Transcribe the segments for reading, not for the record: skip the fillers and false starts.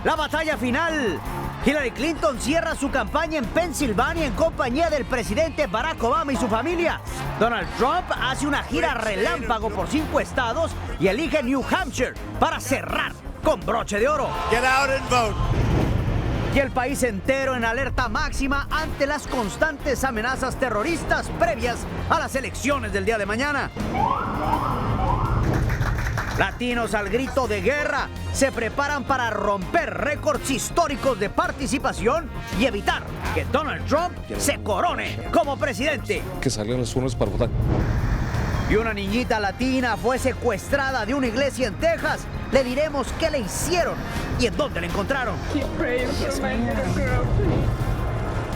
La batalla final. Hillary Clinton cierra su campaña en Pensilvania en compañía del presidente Barack Obama y su familia. Donald Trump hace una gira relámpago por 5 estados y elige New Hampshire para cerrar con broche de oro. Get out and vote. Y el país entero en alerta máxima ante las constantes amenazas terroristas previas a las elecciones del día de mañana. Latinos al grito de guerra se preparan para romper récords históricos de participación y evitar que Donald Trump se corone como presidente. Que salgan los urnas para votar. Y una niñita latina fue secuestrada de una iglesia en Texas. Le diremos qué le hicieron y en dónde la encontraron.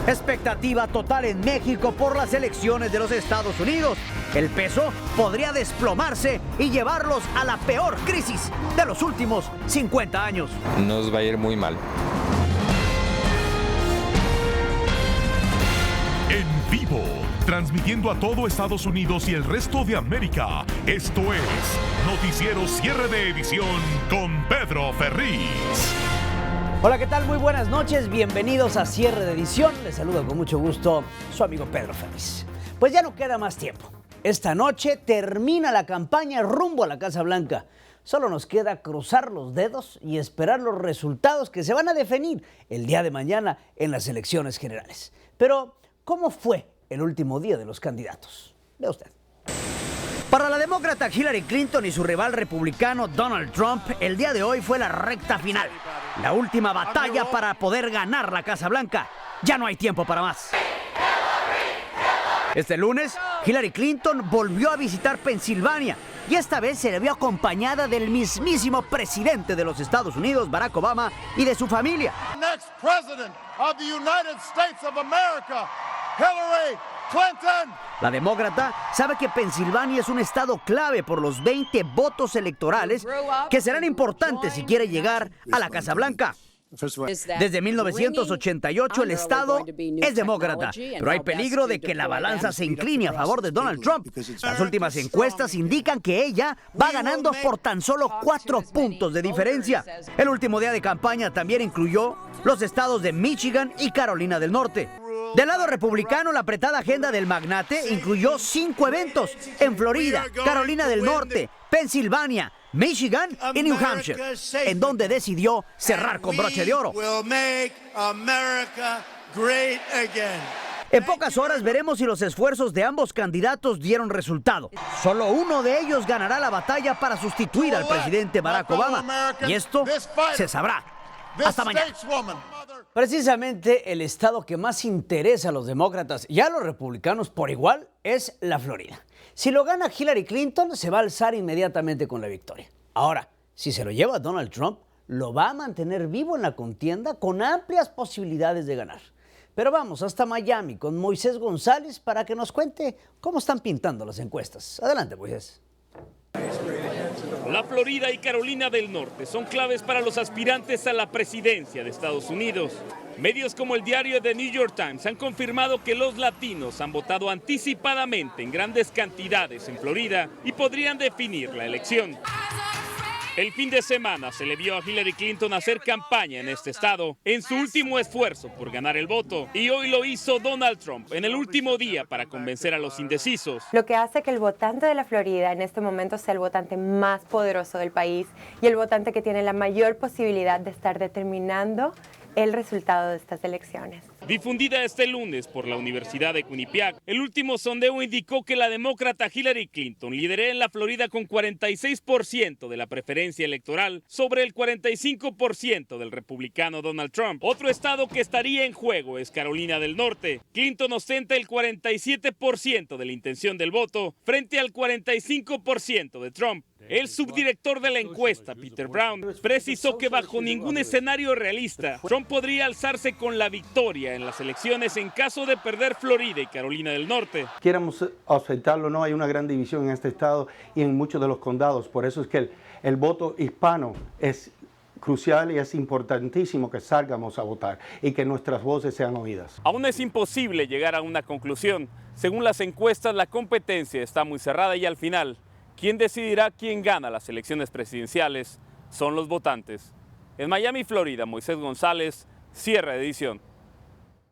Expectativa total en México por las elecciones de los Estados Unidos. El peso podría desplomarse y llevarlos a la peor crisis de los últimos 50 años. Nos va a ir muy mal. En vivo, transmitiendo a todo Estados Unidos y el resto de América. Esto es Noticiero Cierre de Edición con Pedro Ferriz. Hola, ¿qué tal? Muy buenas noches, bienvenidos a Cierre de Edición. Les saluda con mucho gusto su amigo Pedro Ferriz. Pues ya no queda más tiempo. Esta noche termina la campaña rumbo a la Casa Blanca. Solo nos queda cruzar los dedos y esperar los resultados que se van a definir el día de mañana en las elecciones generales. Pero, ¿cómo fue el último día de los candidatos? Vea usted. Para la demócrata Hillary Clinton y su rival republicano Donald Trump, el día de hoy fue la recta final. La última batalla para poder ganar la Casa Blanca. Ya no hay tiempo para más. Este lunes, Hillary Clinton volvió a visitar Pensilvania y esta vez se le vio acompañada del mismísimo presidente de los Estados Unidos, Barack Obama, y de su familia. Next president of the United States of America, Hillary Clinton. La demócrata sabe que Pensilvania es un estado clave por los 20 votos electorales que serán importantes si quiere llegar a la Casa Blanca. Desde 1988 el estado es demócrata, pero hay peligro de que la balanza se incline a favor de Donald Trump. Las últimas encuestas indican que ella va ganando por tan solo 4 puntos de diferencia. El último día de campaña también incluyó los estados de Michigan y Carolina del Norte. Del lado republicano, la apretada agenda del magnate incluyó 5 eventos en Florida, Carolina del Norte, Pensilvania, Michigan y New Hampshire, en donde decidió cerrar con broche de oro. En pocas horas veremos si los esfuerzos de ambos candidatos dieron resultado. Solo uno de ellos ganará la batalla para sustituir al presidente Barack Obama. Y esto se sabrá hasta mañana. Precisamente el estado que más interesa a los demócratas y a los republicanos por igual es la Florida. Si lo gana Hillary Clinton, se va a alzar inmediatamente con la victoria. Ahora, si se lo lleva Donald Trump, lo va a mantener vivo en la contienda con amplias posibilidades de ganar. Pero vamos hasta Miami con Moisés González para que nos cuente cómo están pintando las encuestas. Adelante, Moisés. La Florida y Carolina del Norte son claves para los aspirantes a la presidencia de Estados Unidos. Medios como el diario The New York Times han confirmado que los latinos han votado anticipadamente en grandes cantidades en Florida y podrían definir la elección. El fin de semana se le vio a Hillary Clinton hacer campaña en este estado en su último esfuerzo por ganar el voto. Y hoy lo hizo Donald Trump en el último día para convencer a los indecisos. Lo que hace que el votante de la Florida en este momento sea el votante más poderoso del país y el votante que tiene la mayor posibilidad de estar determinando el resultado de estas elecciones. Difundida este lunes por la Universidad de Quinnipiac, el último sondeo indicó que la demócrata Hillary Clinton lidera en la Florida con 46% de la preferencia electoral sobre el 45% del republicano Donald Trump. Otro estado que estaría en juego es Carolina del Norte. Clinton ostenta el 47% de la intención del voto frente al 45% de Trump. El subdirector de la encuesta, Peter Brown, precisó que bajo ningún escenario realista, Trump podría alzarse con la victoria en las elecciones en caso de perder Florida y Carolina del Norte. Quieramos aceptarlo o no, hay una gran división en este estado y en muchos de los condados. Por eso es que el voto hispano es crucial y es importantísimo que salgamos a votar y que nuestras voces sean oídas. Aún es imposible llegar a una conclusión. Según las encuestas, la competencia está muy cerrada y al final, quien decidirá quién gana las elecciones presidenciales son los votantes. En Miami, Florida, Moisés González, cierre de edición.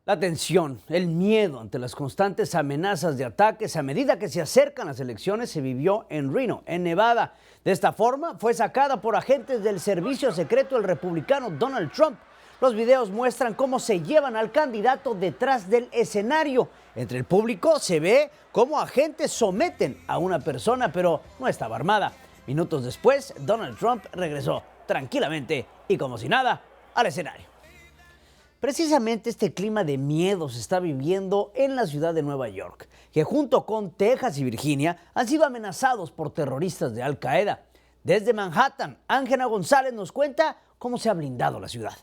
La tensión, el miedo ante las constantes amenazas de ataques a medida que se acercan las elecciones se vivió en Reno, en Nevada. De esta forma fue sacada por agentes del servicio secreto el republicano Donald Trump. Los videos muestran cómo se llevan al candidato detrás del escenario. Entre el público se ve cómo agentes someten a una persona, pero no estaba armada. Minutos después, Donald Trump regresó tranquilamente y como si nada al escenario. Precisamente este clima de miedo se está viviendo en la ciudad de Nueva York, que junto con Texas y Virginia han sido amenazados por terroristas de Al Qaeda. Desde Manhattan, Ángela González nos cuenta cómo se ha blindado la ciudad.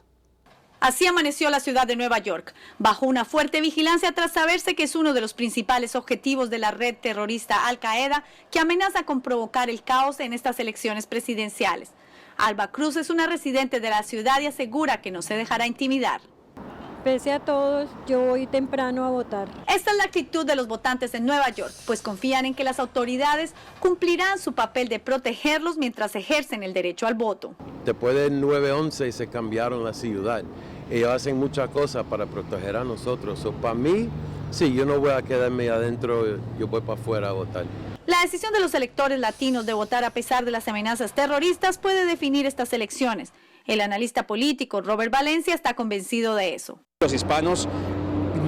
Así amaneció la ciudad de Nueva York, bajo una fuerte vigilancia tras saberse que es uno de los principales objetivos de la red terrorista Al Qaeda, que amenaza con provocar el caos en estas elecciones presidenciales. Alba Cruz es una residente de la ciudad y asegura que no se dejará intimidar. Pese a todo, yo voy temprano a votar. Esta es la actitud de los votantes en Nueva York, pues confían en que las autoridades cumplirán su papel de protegerlos mientras ejercen el derecho al voto. Después del 9/11 se cambiaron la ciudad. Ellos hacen muchas cosas para proteger a nosotros. Para mí, sí, yo no voy a quedarme adentro, yo voy para afuera a votar. La decisión de los electores latinos de votar a pesar de las amenazas terroristas puede definir estas elecciones. El analista político Robert Valencia está convencido de eso. Los hispanos,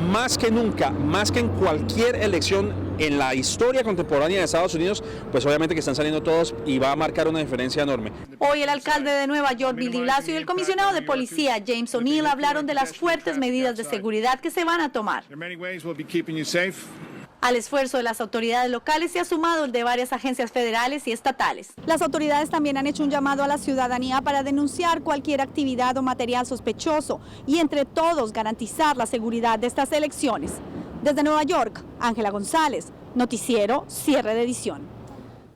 más que nunca, más que en cualquier elección en la historia contemporánea de Estados Unidos, pues obviamente que están saliendo todos y va a marcar una diferencia enorme. Hoy el alcalde de Nueva York, Bill de Blasio, y el comisionado de policía, James O'Neill, hablaron de las fuertes medidas de seguridad que se van a tomar. Al esfuerzo de las autoridades locales se ha sumado el de varias agencias federales y estatales. Las autoridades también han hecho un llamado a la ciudadanía para denunciar cualquier actividad o material sospechoso y entre todos garantizar la seguridad de estas elecciones. Desde Nueva York, Ángela González, Noticiero, cierre de edición.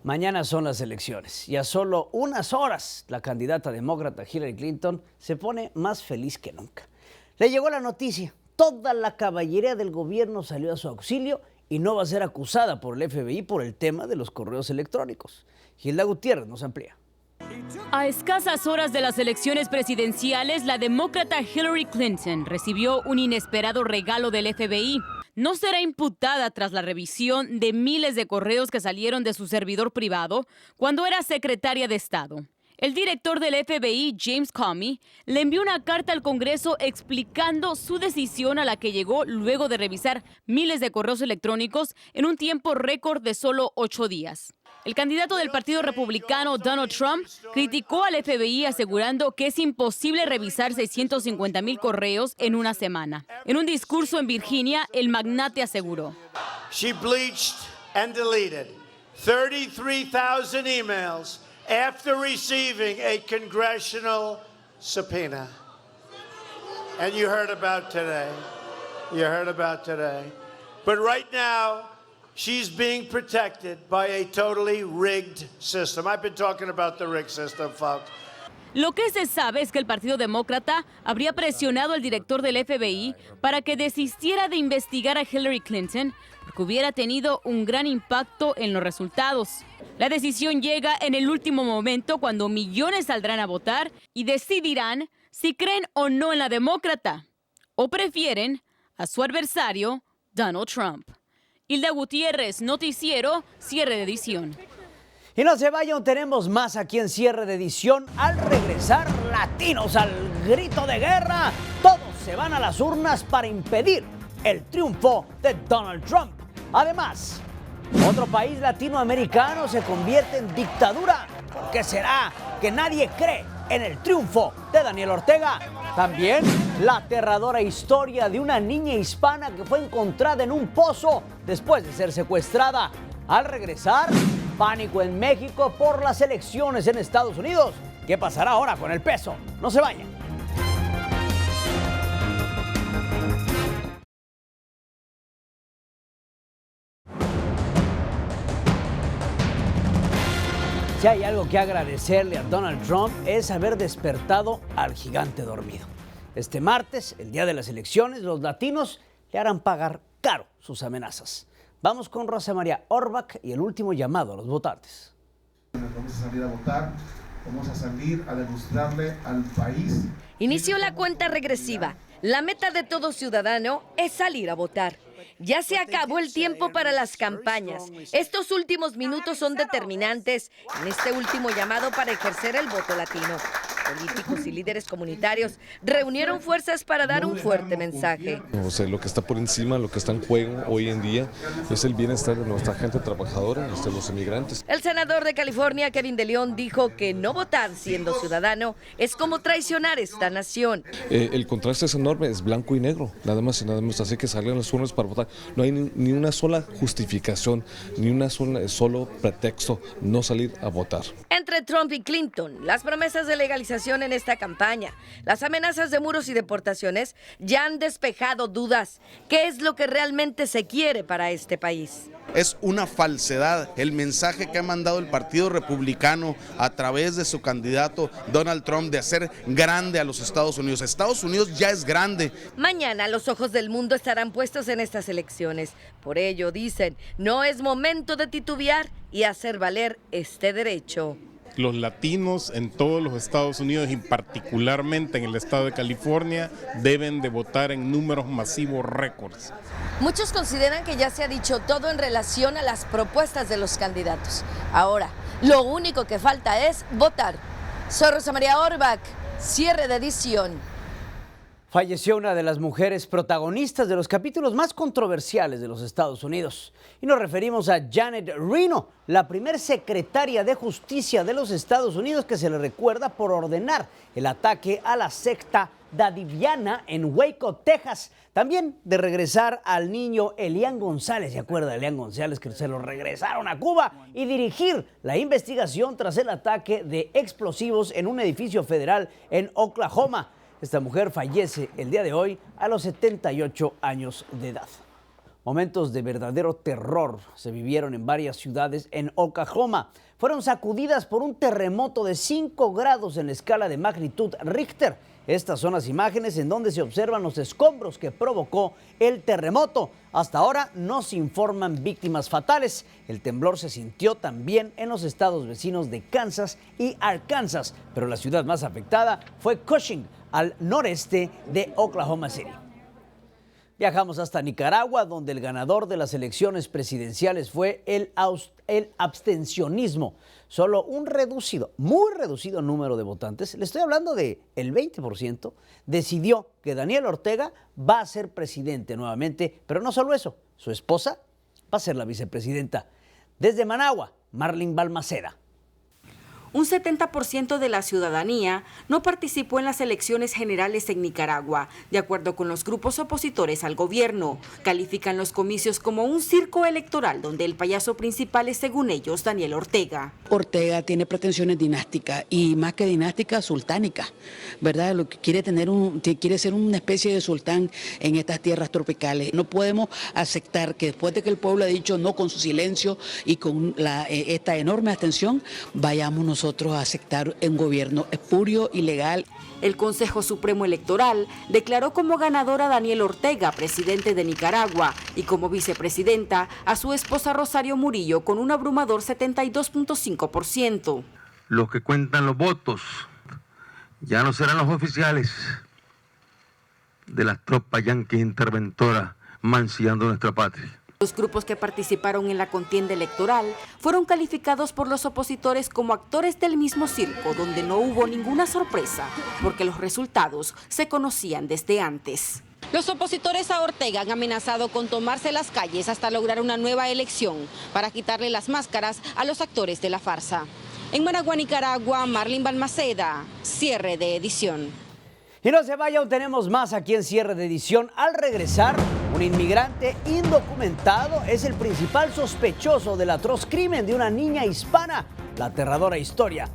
Mañana son las elecciones y a solo unas horas la candidata demócrata Hillary Clinton se pone más feliz que nunca. Le llegó la noticia, toda la caballería del gobierno salió a su auxilio y no va a ser acusada por el FBI por el tema de los correos electrónicos. Gilda Gutiérrez nos amplía. A escasas horas de las elecciones presidenciales, la demócrata Hillary Clinton recibió un inesperado regalo del FBI. No será imputada tras la revisión de miles de correos que salieron de su servidor privado cuando era secretaria de Estado. El director del FBI, James Comey, le envió una carta al Congreso explicando su decisión a la que llegó luego de revisar miles de correos electrónicos en un tiempo récord de solo 8 días. El candidato del Partido Republicano, Donald Trump, criticó al FBI asegurando que es imposible revisar 650,000 correos en una semana. En un discurso en Virginia, el magnate aseguró: She bleached and deleted 33,000 emails after receiving a congressional subpoena. And you heard about today. But right now, she's being protected by a totally rigged system. I've been talking about the rigged system, folks. Lo que se sabe es que el Partido Demócrata habría presionado al director del FBI para que desistiera de investigar a Hillary Clinton porque hubiera tenido un gran impacto en los resultados. La decisión llega en el último momento cuando millones saldrán a votar y decidirán si creen o no en la demócrata o prefieren a su adversario, Donald Trump. Hilda Gutiérrez, Noticiero, cierre de edición. Y no se vayan, tenemos más aquí en cierre de edición. Al regresar, latinos al grito de guerra. Todos se van a las urnas para impedir el triunfo de Donald Trump. Además, otro país latinoamericano se convierte en dictadura. ¿Por qué será que nadie cree en el triunfo de Daniel Ortega? También la aterradora historia de una niña hispana que fue encontrada en un pozo después de ser secuestrada. Al regresar, pánico en México por las elecciones en Estados Unidos. ¿Qué pasará ahora con el peso? No se vayan. Si hay algo que agradecerle a Donald Trump es haber despertado al gigante dormido. Este martes, el día de las elecciones, los latinos le harán pagar caro sus amenazas. Vamos con Rosa María Orbach y el último llamado a los votantes. Vamos a salir a votar Vamos a salir a demostrarle al país. Inició la cuenta regresiva. La meta de todo ciudadano es salir a votar. Ya se acabó el tiempo para las campañas. Estos últimos minutos son determinantes en este último llamado para ejercer el voto latino. Políticos y líderes comunitarios reunieron fuerzas para dar un fuerte mensaje. O sea, lo que está por encima, lo que está en juego hoy en día es el bienestar de nuestra gente trabajadora, de los inmigrantes. El senador de California, Kevin De León, dijo que no votar siendo ciudadano es como traicionar esta nación. El contraste es enorme, es blanco y negro, nada más y nada más. Así que salgan las urnas para votar. No hay ni una sola justificación, ni un solo pretexto no salir a votar. Entre Trump y Clinton, las promesas de legalización en esta campaña, las amenazas de muros y deportaciones ya han despejado dudas. ¿Qué es lo que realmente se quiere para este país? Es una falsedad el mensaje que ha mandado el Partido Republicano a través de su candidato Donald Trump de hacer grande a los Estados Unidos. Estados Unidos ya es grande. Mañana los ojos del mundo estarán puestos en estas elecciones. Por ello, dicen, no es momento de titubear y hacer valer este derecho. Los latinos en todos los Estados Unidos y particularmente en el estado de California deben de votar en números masivos récords. Muchos consideran que ya se ha dicho todo en relación a las propuestas de los candidatos. Ahora, lo único que falta es votar. Soy Rosa María Orbach, cierre de edición. Falleció una de las mujeres protagonistas de los capítulos más controversiales de los Estados Unidos. Y nos referimos a Janet Reno, la primer secretaria de Justicia de los Estados Unidos que se le recuerda por ordenar el ataque a la secta Davidiana en Waco, Texas. También de regresar al niño Elian González, ¿se acuerda de Elian González? Que se lo regresaron a Cuba y dirigir la investigación tras el ataque de explosivos en un edificio federal en Oklahoma. Esta mujer fallece el día de hoy a los 78 años de edad. Momentos de verdadero terror se vivieron en varias ciudades en Oklahoma. Fueron sacudidas por un terremoto de 5 grados en la escala de magnitud Richter. Estas son las imágenes en donde se observan los escombros que provocó el terremoto. Hasta ahora no se informan víctimas fatales. El temblor se sintió también en los estados vecinos de Kansas y Arkansas, pero la ciudad más afectada fue Cushing, al noreste de Oklahoma City. Viajamos hasta Nicaragua, donde el ganador de las elecciones presidenciales fue el abstencionismo. Solo un reducido, muy reducido número de votantes, le estoy hablando de el 20%, decidió que Daniel Ortega va a ser presidente nuevamente, pero no solo eso, su esposa va a ser la vicepresidenta. Desde Managua, Marlene Balmaceda. Un 70% de la ciudadanía no participó en las elecciones generales en Nicaragua, de acuerdo con los grupos opositores al gobierno. Califican los comicios como un circo electoral donde el payaso principal es, según ellos, Daniel Ortega. Ortega tiene pretensiones dinásticas y más que dinásticas, sultánicas, ¿verdad? Lo que quiere quiere ser una especie de sultán en estas tierras tropicales. No podemos aceptar que después de que el pueblo ha dicho no con su silencio y con esta enorme abstención, vayamos nosotros a aceptar un gobierno espurio, ilegal. El Consejo Supremo Electoral declaró como ganadora a Daniel Ortega, presidente de Nicaragua, y como vicepresidenta a su esposa Rosario Murillo con un abrumador 72.5%. Los que cuentan los votos ya no serán los oficiales de las tropas yanquis interventoras mancillando nuestra patria. Los grupos que participaron en la contienda electoral fueron calificados por los opositores como actores del mismo circo, donde no hubo ninguna sorpresa, porque los resultados se conocían desde antes. Los opositores a Ortega han amenazado con tomarse las calles hasta lograr una nueva elección para quitarle las máscaras a los actores de la farsa. En Managua, Nicaragua, Marlene Balmaceda, cierre de edición. Y no se vaya, aún tenemos más aquí en cierre de edición. Al regresar, un inmigrante indocumentado es el principal sospechoso del atroz crimen de una niña hispana. La aterradora historia.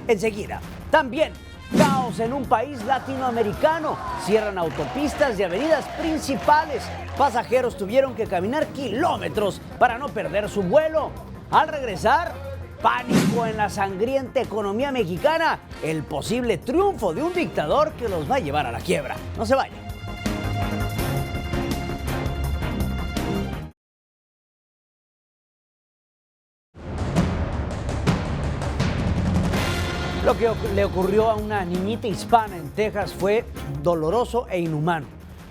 Enseguida, también caos en un país latinoamericano. Cierran autopistas y avenidas principales. Pasajeros tuvieron que caminar kilómetros para no perder su vuelo. Al regresar, pánico en la sangrienta economía mexicana, el posible triunfo de un dictador que los va a llevar a la quiebra. No se vayan. Lo que le ocurrió a una niñita hispana en Texas fue doloroso e inhumano.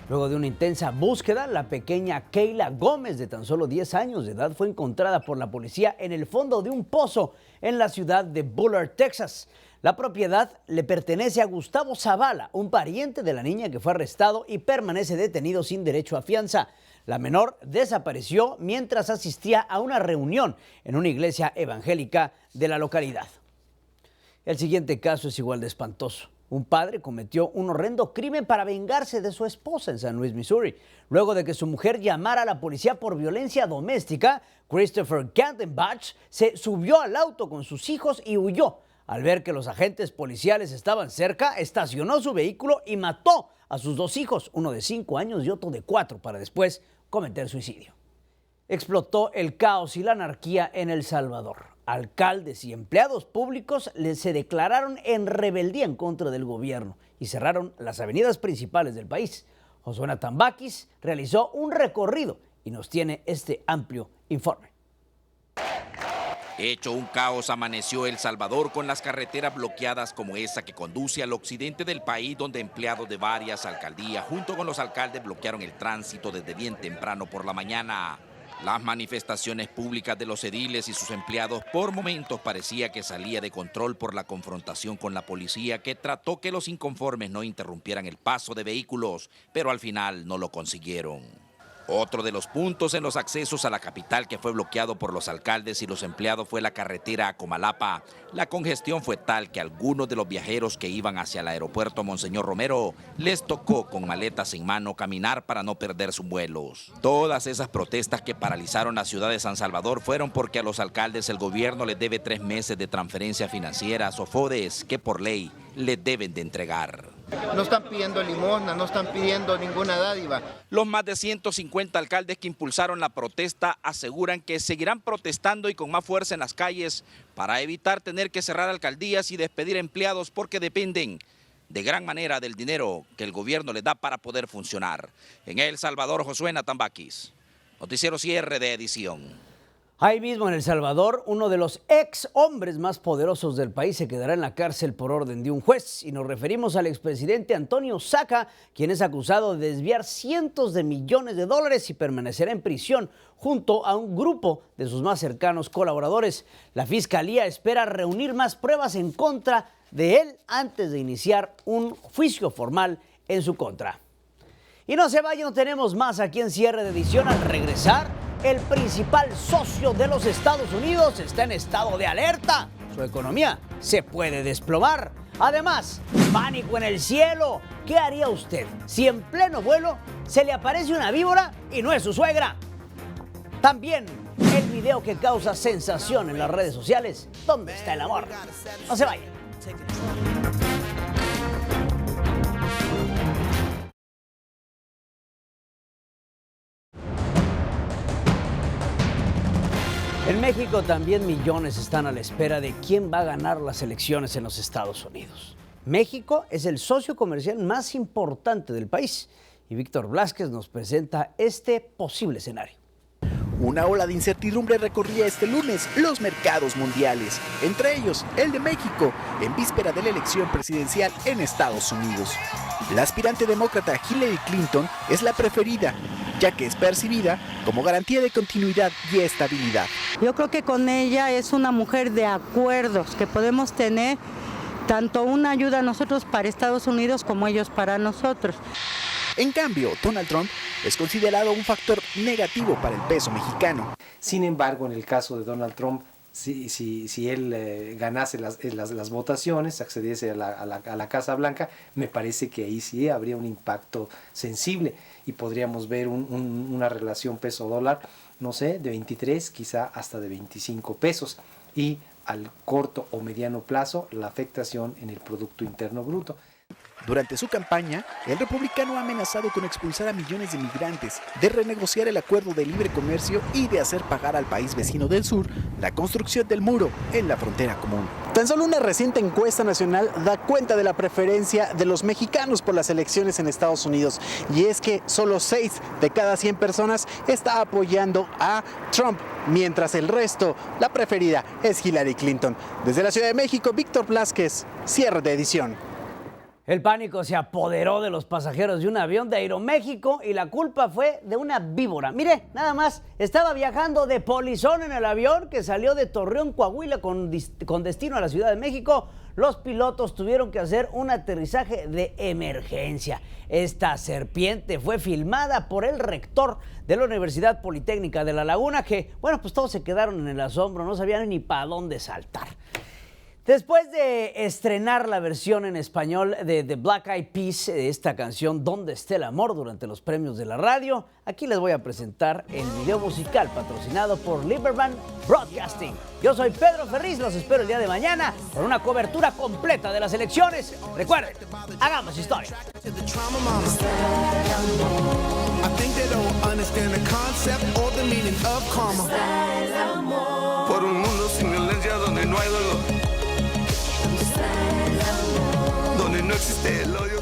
Luego de una intensa búsqueda, la pequeña Kayla Gómez, de tan solo 10 años de edad, fue encontrada por la policía en el fondo de un pozo en la ciudad de Bullard, Texas. La propiedad le pertenece a Gustavo Zavala, un pariente de la niña que fue arrestado y permanece detenido sin derecho a fianza. La menor desapareció mientras asistía a una reunión en una iglesia evangélica de la localidad. El siguiente caso es igual de espantoso. Un padre cometió un horrendo crimen para vengarse de su esposa en San Luis, Missouri. Luego de que su mujer llamara a la policía por violencia doméstica, Christopher Gandenbach se subió al auto con sus hijos y huyó. Al ver que los agentes policiales estaban cerca, estacionó su vehículo y mató a sus 2 hijos, uno de 5 años y otro de 4, para después cometer suicidio. Explotó el caos y la anarquía en El Salvador. Alcaldes y empleados públicos se declararon en rebeldía en contra del gobierno y cerraron las avenidas principales del país. Josué Tambakis realizó un recorrido y nos tiene este amplio informe. Hecho un caos, amaneció El Salvador con las carreteras bloqueadas como esa que conduce al occidente del país, donde empleados de varias alcaldías junto con los alcaldes bloquearon el tránsito desde bien temprano por la mañana. Las manifestaciones públicas de los ediles y sus empleados por momentos parecía que salía de control por la confrontación con la policía, que trató que los inconformes no interrumpieran el paso de vehículos, pero al final no lo consiguieron. Otro de los puntos en los accesos a la capital que fue bloqueado por los alcaldes y los empleados fue la carretera a Comalapa. La congestión fue tal que algunos de los viajeros que iban hacia el aeropuerto Monseñor Romero les tocó con maletas en mano caminar para no perder sus vuelos. Todas esas protestas que paralizaron la ciudad de San Salvador fueron porque a los alcaldes el gobierno les debe 3 meses de transferencia financiera o FODES que por ley les deben de entregar. No están pidiendo limosna, no están pidiendo ninguna dádiva. Los más de 150 alcaldes que impulsaron la protesta aseguran que seguirán protestando y con más fuerza en las calles para evitar tener que cerrar alcaldías y despedir empleados porque dependen de gran manera del dinero que el gobierno les da para poder funcionar. En El Salvador, Josué Tambakis, Noticiero Cierre de Edición. Ahí mismo en El Salvador, uno de los ex hombres más poderosos del país se quedará en la cárcel por orden de un juez. Y nos referimos al expresidente Antonio Saca, quien es acusado de desviar cientos de millones de dólares y permanecerá en prisión junto a un grupo de sus más cercanos colaboradores. La fiscalía espera reunir más pruebas en contra de él antes de iniciar un juicio formal en su contra. Y no se vayan, tenemos más aquí en Cierre de Edición. Al regresar, el principal socio de los Estados Unidos está en estado de alerta. Su economía se puede desplomar. Además, pánico en el cielo. ¿Qué haría usted si en pleno vuelo se le aparece una víbora y no es su suegra? También el video que causa sensación en las redes sociales. ¿Dónde está el amor? No se vayan. En México también millones están a la espera de quién va a ganar las elecciones en los Estados Unidos. México es el socio comercial más importante del país y Víctor Blázquez nos presenta este posible escenario. Una ola de incertidumbre recorría este lunes los mercados mundiales, entre ellos el de México, en víspera de la elección presidencial en Estados Unidos. La aspirante demócrata Hillary Clinton es la preferida, ya que es percibida como garantía de continuidad y estabilidad. Yo creo que con ella es una mujer de acuerdos, que podemos tener tanto una ayuda a nosotros para Estados Unidos como ellos para nosotros. En cambio, Donald Trump es considerado un factor negativo para el peso mexicano. Sin embargo, en el caso de Donald Trump, si él ganase las votaciones, accediese a la Casa Blanca, me parece que ahí sí habría un impacto sensible y podríamos ver una relación peso-dólar, no sé, de 23, quizá hasta de 25 pesos. Y al corto o mediano plazo, la afectación en el Producto Interno Bruto. Durante su campaña, el republicano ha amenazado con expulsar a millones de migrantes, de renegociar el acuerdo de libre comercio y de hacer pagar al país vecino del sur la construcción del muro en la frontera común. Tan solo una reciente encuesta nacional da cuenta de la preferencia de los mexicanos por las elecciones en Estados Unidos, y es que solo 6 de cada 100 personas está apoyando a Trump, mientras el resto, la preferida es Hillary Clinton. Desde la Ciudad de México, Víctor Blázquez, cierre de edición. El pánico se apoderó de los pasajeros de un avión de Aeroméxico y la culpa fue de una víbora. Mire, nada más, estaba viajando de polizón en el avión que salió de Torreón, Coahuila, con destino a la Ciudad de México. Los pilotos tuvieron que hacer un aterrizaje de emergencia. Esta serpiente fue filmada por el rector de la Universidad Politécnica de La Laguna, que, bueno, pues todos se quedaron en el asombro, no sabían ni para dónde saltar. Después de estrenar la versión en español de The Black Eyed Peas, esta canción ¿Dónde está el amor?, durante los premios de la radio, aquí les voy a presentar el video musical patrocinado por Liberman Broadcasting. Yo soy Pedro Ferriz, los espero el día de mañana con una cobertura completa de las elecciones. Recuerden, hagamos historia. Por un mundo sin violencia donde no hay dolor, donde no existe el odio.